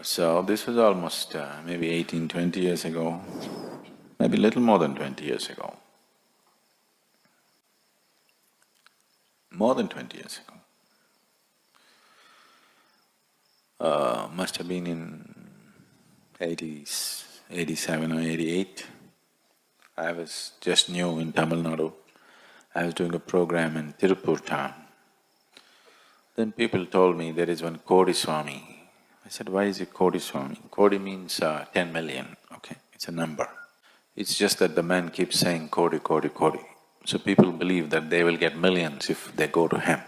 So this was almost maybe 18, 20 years ago, maybe little more than 20 years ago. More than 20 years ago. Must have been in 80s, 87 or 88. I was just new in Tamil Nadu. I was doing a program in Tirupur town. Then people told me there is one Kodi Swami. I said, why is it Kodi Swami? Kodi means 10 million, okay, it's a number. It's just that the man keeps saying Kodi, Kodi, Kodi. So people believe that they will get millions if they go to him.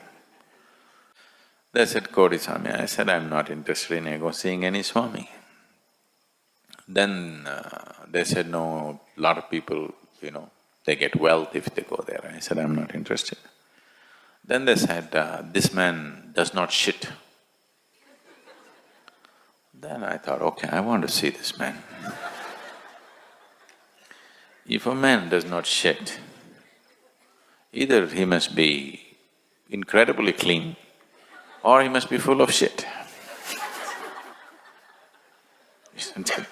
They said, Kodi Swami. I said, I'm not interested in seeing any Swami. Then they said, no, lot of people, they get wealth if they go there. I said, I'm not interested. Then they said, this man does not shit. Then I thought, okay, I want to see this man. If a man does not shit, either he must be incredibly clean or he must be full of shit. Isn't it?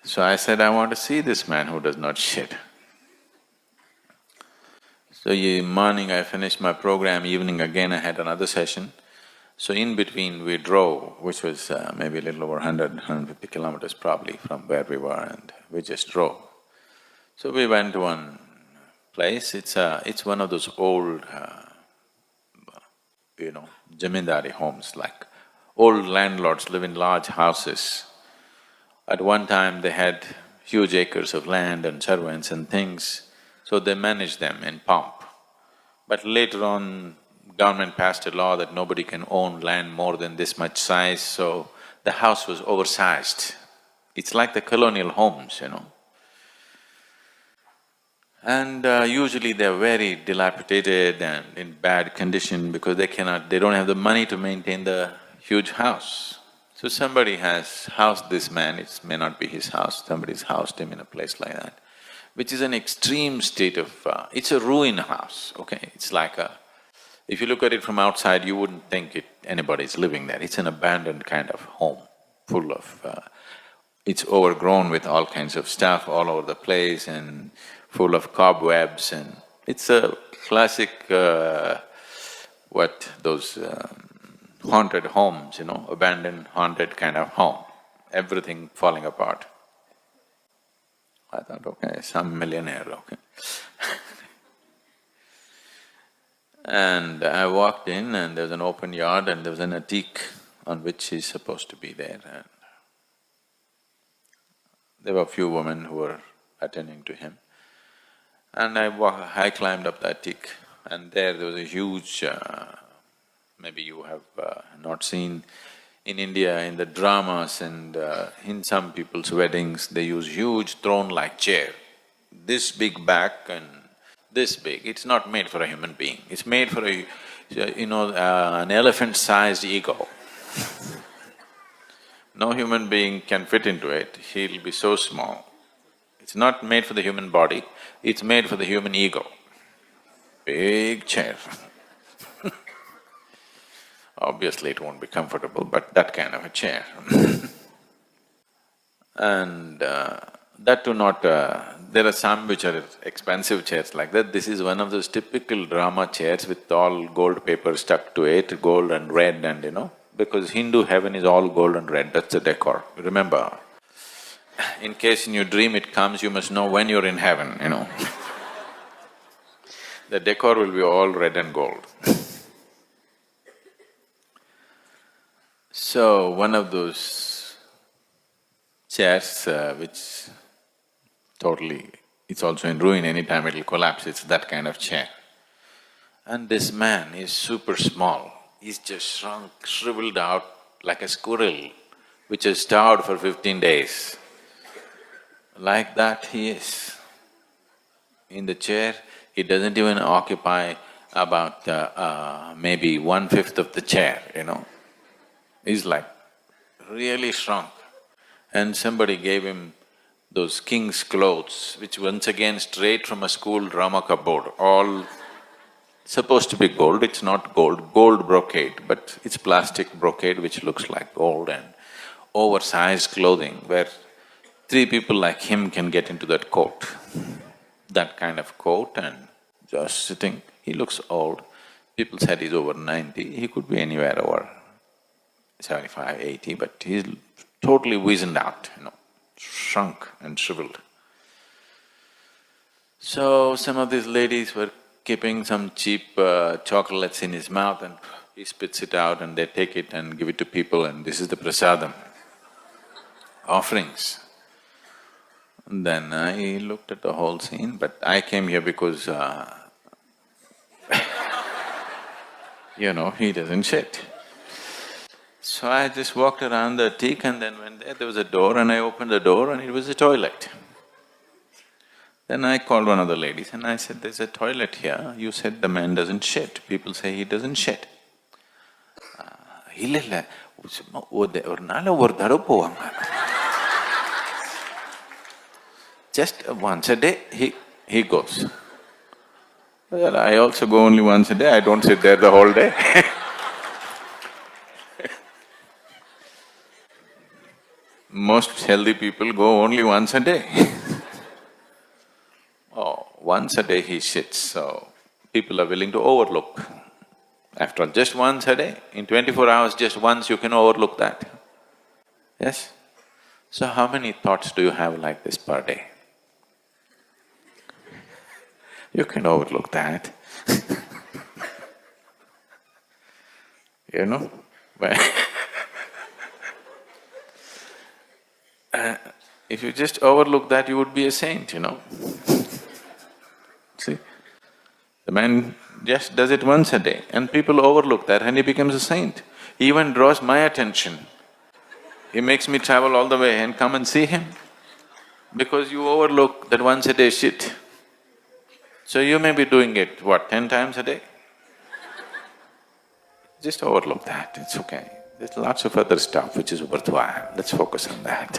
So I said, I want to see this man who does not shit. So morning I finished my program, evening again I had another session. So in between we drove, which was maybe a little over 150 kilometers probably from where we were, and we just drove. So we went to one place, it's one of those old, zamindari homes, like old landlords live in large houses. At one time they had huge acres of land and servants and things, so they managed them in pomp. But later on, government passed a law that nobody can own land more than this much size, so the house was oversized. It's like the colonial homes, And usually they're very dilapidated and in bad condition because they don't have the money to maintain the huge house. So somebody has housed this man, it may not be his house, somebody's housed him in a place like that, which is an extreme state of… it's a ruin house, okay? It's like if you look at it from outside, you wouldn't think anybody's living there. It's an abandoned kind of home, full of… it's overgrown with all kinds of stuff all over the place and full of cobwebs, and it's a classic, those haunted homes, abandoned, haunted kind of home, everything falling apart. I thought, okay, some millionaire, okay. And I walked in and there was an open yard and there was an attic on which he's supposed to be there, and there were a few women who were attending to him. And I climbed up the attic, and there was a huge… maybe you have not seen, in India, in the dramas and in some people's weddings, they use huge throne-like chair, this big back and this big. It's not made for a human being, it's made for an elephant-sized ego. No human being can fit into it, he'll be so small. It's not made for the human body, it's made for the human ego. Big chair. Obviously it won't be comfortable, but that kind of a chair. And that too not… there are some which are expensive chairs like that. This is one of those typical drama chairs with all gold paper stuck to it, gold and red and because Hindu heaven is all gold and red, that's the decor, remember. In case in your dream it comes, you must know when you're in heaven, The decor will be all red and gold. So, one of those chairs which totally… it's also in ruin, anytime it'll collapse, it's that kind of chair. And this man is super small, he's just shrunk, shriveled out like a squirrel which has starved for 15 days. Like that he is. In the chair, he doesn't even occupy about maybe 1/5 of the chair, He's like really shrunk. And somebody gave him those king's clothes, which once again straight from a school drama cupboard, all supposed to be gold, it's not gold, gold brocade, but it's plastic brocade which looks like gold, and oversized clothing where three people like him can get into that coat. That kind of coat and just sitting, he looks old. People said he's over 90, he could be anywhere over 75, 80, but he's totally wizened out, shrunk and shriveled. So some of these ladies were keeping some cheap chocolates in his mouth, and he spits it out and they take it and give it to people, and this is the prasadam, offerings. And then I looked at the whole scene, but I came here because he doesn't shit. So I just walked around the teak and then went there was a door, and I opened the door and it was a toilet. Then I called one of the ladies and I said, "There's a toilet here, you said the man doesn't shit, people say he doesn't shit." இல்ல சும்மா ஒரு நாள் ஒரு தடவை போவாங்க. Just once a day he goes. Well, I also go only once a day, I don't sit there the whole day. Most healthy people go only once a day. Oh, once a day he shits, so people are willing to overlook. After all, just once a day, in 24 hours, just once you can overlook that. Yes? So how many thoughts do you have like this per day? You can overlook that. But if you just overlook that, you would be a saint, See? The man just does it once a day and people overlook that and he becomes a saint. He even draws my attention. He makes me travel all the way and come and see him because you overlook that once a day shit. So you may be doing it, what, 10 times a day? Just overlook that, it's okay. There's lots of other stuff which is worthwhile, let's focus on that.